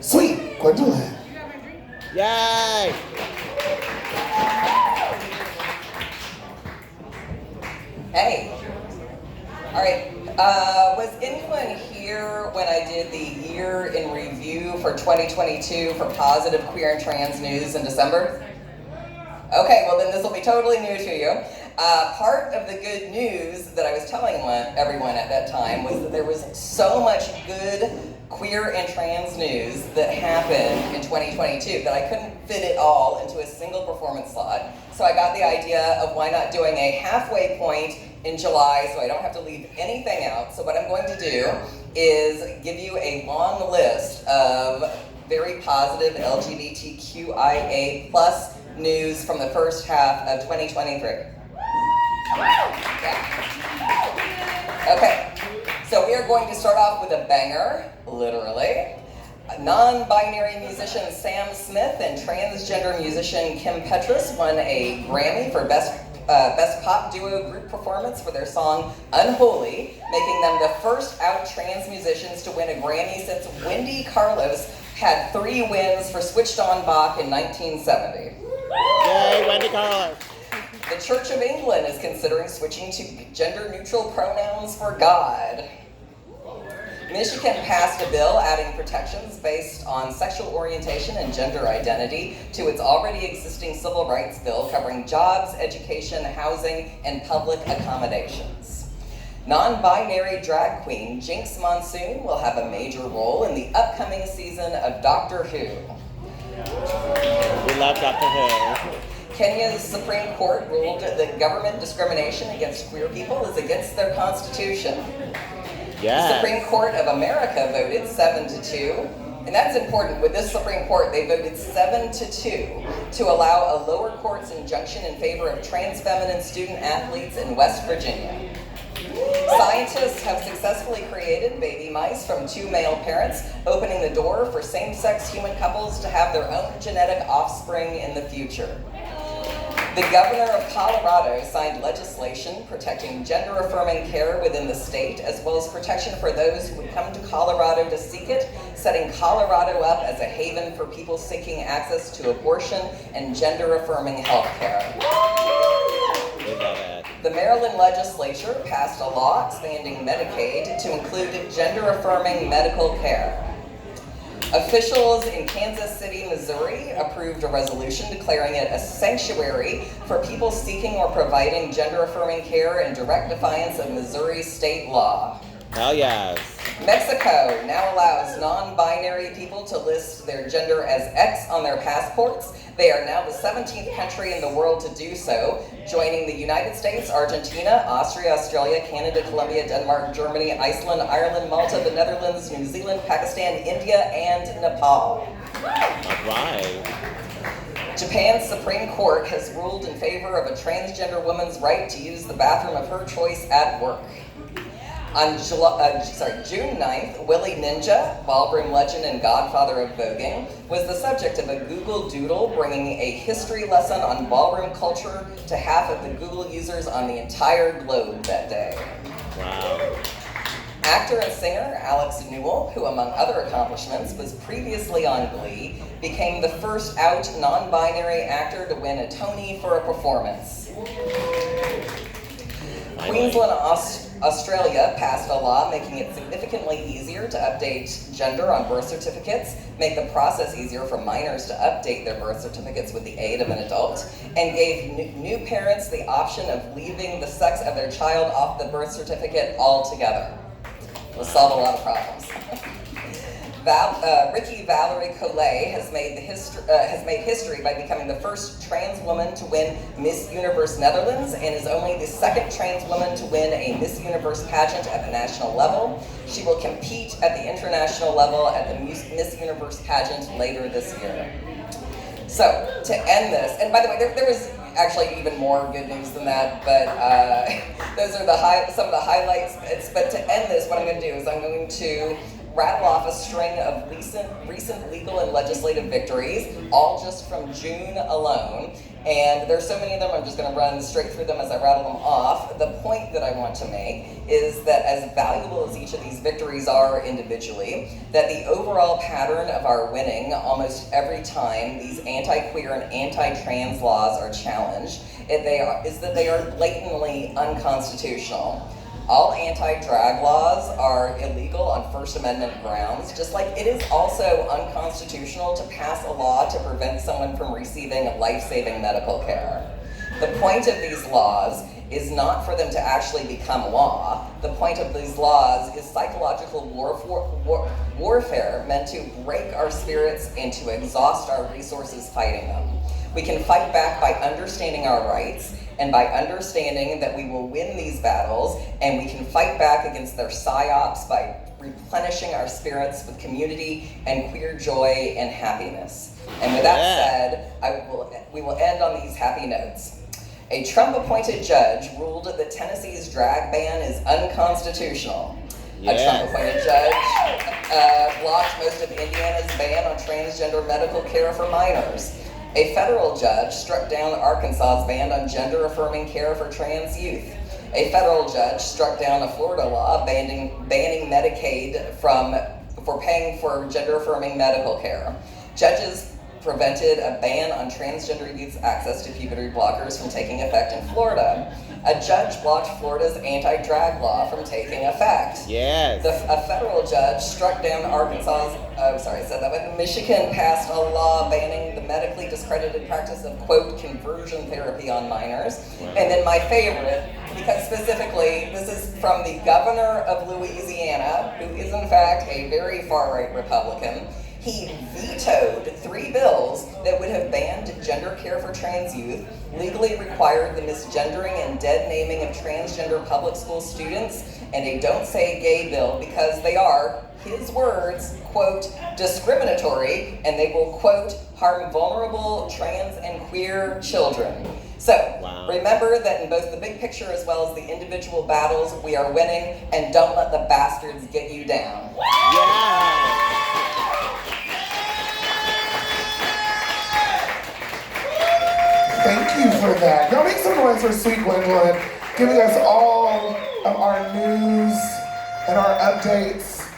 Sweet Gwendolyn. Yay! Hey. All right. Was anyone here when I did the year in review for 2022 for positive queer and trans news in December? Okay, well then this will be totally new to you. Part of the good news that I was telling everyone at that time was that there was so much good queer and trans news that happened in 2022 that I couldn't fit it all into a single performance slot. So I got the idea of why not doing a halfway point in July so I don't have to leave anything out. So what I'm going to do is give you a long list of very positive LGBTQIA plus news from the first half of 2023. Yeah. Okay, so we are going to start off with a banger, literally. Non-binary musician Sam Smith and transgender musician Kim Petras won a Grammy for Best Pop Duo Group Performance for their song Unholy, making them the first out trans musicians to win a Grammy since Wendy Carlos had 3 wins for Switched On Bach in 1970. Yay, Wendy Carlos! The Church of England is considering switching to gender-neutral pronouns for God. Michigan passed a bill adding protections based on sexual orientation and gender identity to its already existing civil rights bill covering jobs, education, housing, and public accommodations. Non-binary drag queen Jinx Monsoon will have a major role in the upcoming season of Doctor Who. We love Doctor Who. Kenya's Supreme Court ruled that government discrimination against queer people is against their constitution. Yes. The Supreme Court of America voted 7-2, and that's important. With this Supreme Court, they voted 7-2 to allow a lower court's injunction in favor of trans feminine student athletes in West Virginia. Scientists have successfully created baby mice from 2 male parents, opening the door for same-sex human couples to have their own genetic offspring in the future. The governor of Colorado signed legislation protecting gender-affirming care within the state, as well as protection for those who would come to Colorado to seek it, setting Colorado up as a haven for people seeking access to abortion and gender-affirming health care. The Maryland legislature passed a law expanding Medicaid to include gender-affirming medical care. Officials in Kansas City, Missouri approved a resolution declaring it a sanctuary for people seeking or providing gender-affirming care in direct defiance of Missouri state law. Hell yes. Mexico now allows non-binary people to list their gender as X on their passports. They are now the 17th country in the world to do so, joining the United States, Argentina, Austria, Australia, Canada, Colombia, Denmark, Germany, Iceland, Ireland, Malta, the Netherlands, New Zealand, Pakistan, India, and Nepal. All right. Japan's Supreme Court has ruled in favor of a transgender woman's right to use the bathroom of her choice at work. On June 9th, Willie Ninja, ballroom legend and godfather of voguing, was the subject of a Google Doodle bringing a history lesson on ballroom culture to half of the Google users on the entire globe that day. Wow. Actor and singer Alex Newell, who among other accomplishments was previously on Glee, became the first out non-binary actor to win a Tony for a performance. Queensland, Australia passed a law making it significantly easier to update gender on birth certificates, make the process easier for minors to update their birth certificates with the aid of an adult, and gave new parents the option of leaving the sex of their child off the birth certificate altogether. Will solve a lot of problems. Ricky Valerie Collet has made history by becoming the first trans woman to win Miss Universe Netherlands and is only the second trans woman to win a Miss Universe pageant at the national level. She will compete at the international level at the Miss Universe pageant later this year. So, to end this, and by the way, there was actually even more good news than that, but those are some of the highlights. But to end this, what I'm going to do is I'm going to rattle off a string of recent legal and legislative victories, all just from June alone. And there's so many of them, I'm just going to run straight through them as I rattle them off. The point that I want to make is that as valuable as each of these victories are individually, that the overall pattern of our winning almost every time these anti-queer and anti-trans laws are challenged is that they are blatantly unconstitutional. All anti-drag laws are illegal on First Amendment grounds, just like it is also unconstitutional to pass a law to prevent someone from receiving life-saving medical care. The point of these laws is not for them to actually become law. The point of these laws is psychological warfare meant to break our spirits and to exhaust our resources fighting them. We can fight back by understanding our rights and by understanding that we will win these battles, and we can fight back against their psyops by replenishing our spirits with community and queer joy and happiness. And with that said, we will end on these happy notes. A Trump-appointed judge ruled that Tennessee's drag ban is unconstitutional. A Trump-appointed judge blocked most of Indiana's ban on transgender medical care for minors. A federal judge struck down Arkansas's ban on gender-affirming care for trans youth. A federal judge struck down a Florida law banning Medicaid for paying for gender-affirming medical care. Judges prevented a ban on transgender youth's access to puberty blockers from taking effect in Florida. A judge blocked Florida's anti-drag law from taking effect. Yes. A federal judge struck down Michigan passed a law banning the medically discredited practice of, quote, conversion therapy on minors. Wow. And then my favorite, because specifically, this is from the governor of Louisiana, who is in fact a very far-right Republican. He vetoed 3 bills that would have banned gender care for trans youth, legally required the misgendering and dead naming of transgender public school students, and a Don't Say Gay bill because they are, his words, quote, discriminatory, and they will, quote, harm vulnerable trans and queer children. So, remember that in both the big picture as well as the individual battles, we are winning, and don't let the bastards get you down. Yeah. Thank you for that. Y'all make some noise for Sweet Gwendolyn, giving us all of our news and our updates